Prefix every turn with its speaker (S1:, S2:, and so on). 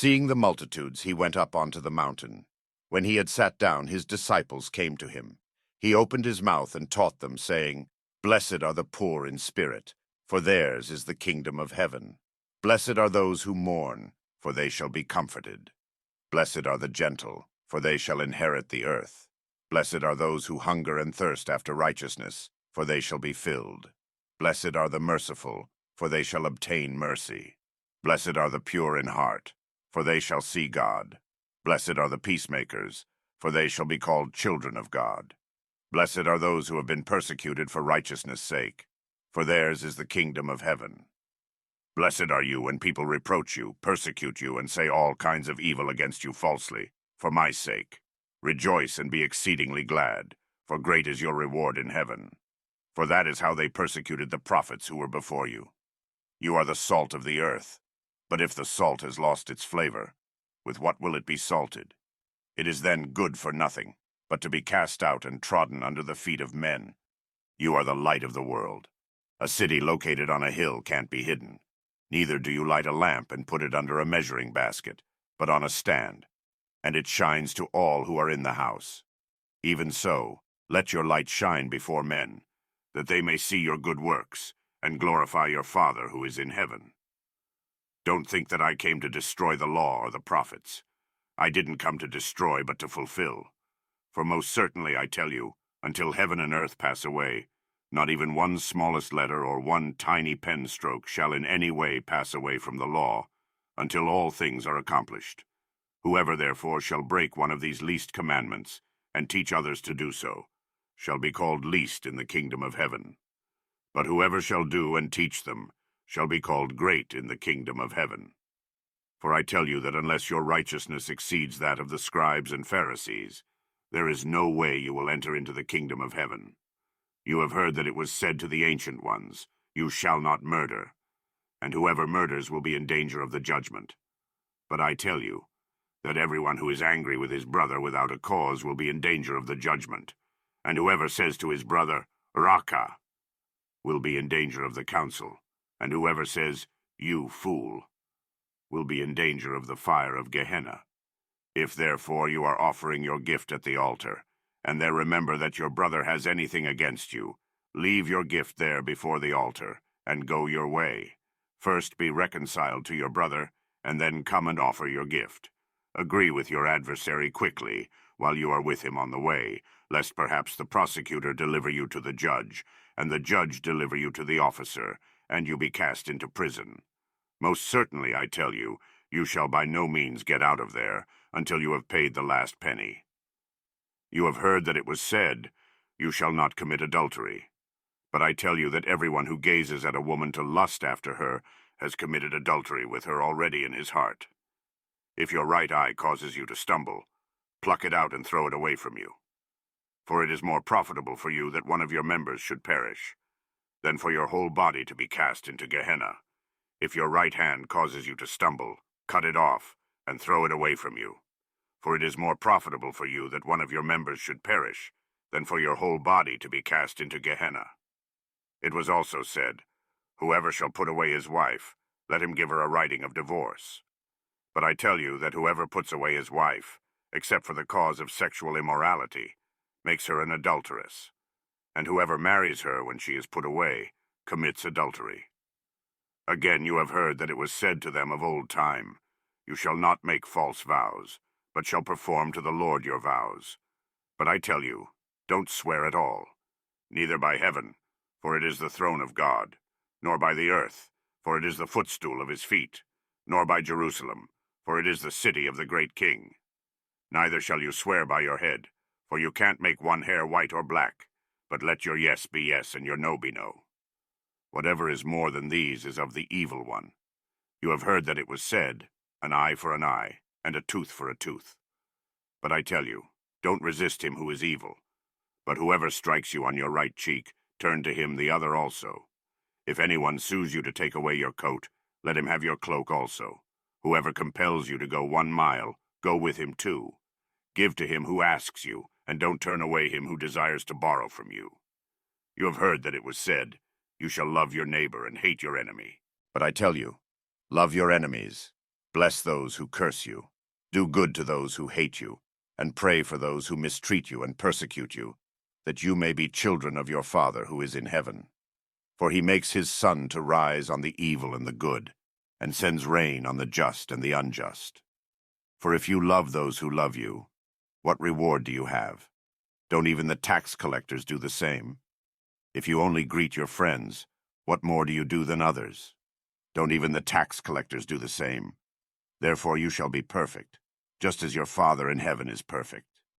S1: Seeing the multitudes, he went up onto the mountain. When he had sat down, his disciples came to him. He opened his mouth and taught them, saying, "Blessed are the poor in spirit, for theirs is the kingdom of heaven. Blessed are those who mourn, for they shall be comforted. Blessed are the gentle, for they shall inherit the earth. Blessed are those who hunger and thirst after righteousness, for they shall be filled. Blessed are the merciful, for they shall obtain mercy. Blessed are the pure in heart, for they shall see God. Blessed are the peacemakers, for they shall be called children of God. Blessed are those who have been persecuted for righteousness' sake, for theirs is the kingdom of heaven. Blessed are you when people reproach you, persecute you, and say all kinds of evil against you falsely, for my sake. Rejoice and be exceedingly glad, for great is your reward in heaven. For that is how they persecuted the prophets who were before you. You are the salt of the earth. But if the salt has lost its flavor, with what will it be salted? It is then good for nothing, but to be cast out and trodden under the feet of men. You are the light of the world. A city located on a hill can't be hidden. Neither do you light a lamp and put it under a measuring basket, but on a stand, and it shines to all who are in the house. Even so, let your light shine before men, that they may see your good works, and glorify your Father who is in heaven. Don't think that I came to destroy the law or the prophets. I didn't come to destroy, but to fulfill. For most certainly I tell you, until heaven and earth pass away, not even one smallest letter or one tiny pen stroke shall in any way pass away from the law, until all things are accomplished. Whoever therefore shall break one of these least commandments, and teach others to do so, shall be called least in the kingdom of heaven. But whoever shall do and teach them, shall be called great in the kingdom of heaven. For I tell you that unless your righteousness exceeds that of the scribes and Pharisees, there is no way you will enter into the kingdom of heaven. You have heard that it was said to the ancient ones, "You shall not murder," and whoever murders will be in danger of the judgment. But I tell you that everyone who is angry with his brother without a cause will be in danger of the judgment, and whoever says to his brother, "Raka," will be in danger of the council, and whoever says, "You fool," will be in danger of the fire of Gehenna. If therefore you are offering your gift at the altar, and there remember that your brother has anything against you, leave your gift there before the altar, and go your way. First be reconciled to your brother, and then come and offer your gift. Agree with your adversary quickly, while you are with him on the way, lest perhaps the prosecutor deliver you to the judge, and the judge deliver you to the officer, and you be cast into prison. Most certainly, I tell you, you shall by no means get out of there until you have paid the last penny. You have heard that it was said, "You shall not commit adultery." But I tell you that everyone who gazes at a woman to lust after her has committed adultery with her already in his heart. If your right eye causes you to stumble, pluck it out and throw it away from you. For it is more profitable for you that one of your members should perish, than for your whole body to be cast into Gehenna. If your right hand causes you to stumble, cut it off, and throw it away from you. For it is more profitable for you that one of your members should perish, than for your whole body to be cast into Gehenna. It was also said, "Whoever shall put away his wife, let him give her a writing of divorce." But I tell you that whoever puts away his wife, except for the cause of sexual immorality, makes her an adulteress. And whoever marries her when she is put away, commits adultery. Again you have heard that it was said to them of old time, "You shall not make false vows, but shall perform to the Lord your vows." But I tell you, don't swear at all, neither by heaven, for it is the throne of God, nor by the earth, for it is the footstool of his feet, nor by Jerusalem, for it is the city of the great king. Neither shall you swear by your head, for you can't make one hair white or black, but let your yes be yes and your no be no. Whatever is more than these is of the evil one. You have heard that it was said, "An eye for an eye, and a tooth for a tooth." But I tell you, don't resist him who is evil. But whoever strikes you on your right cheek, turn to him the other also. If anyone sues you to take away your coat, let him have your cloak also. Whoever compels you to go 1 mile, go with him 2. Give to him who asks you, and don't turn away him who desires to borrow from you. You have heard that it was said, "You shall love your neighbor and hate your enemy." But I tell you, love your enemies. Bless those who curse you. Do good to those who hate you, and pray for those who mistreat you and persecute you, that you may be children of your Father who is in heaven. For he makes his sun to rise on the evil and the good, and sends rain on the just and the unjust. For if you love those who love you, what reward do you have? Don't even the tax collectors do the same? If you only greet your friends, what more do you do than others? Don't even the tax collectors do the same? Therefore you shall be perfect, just as your Father in heaven is perfect.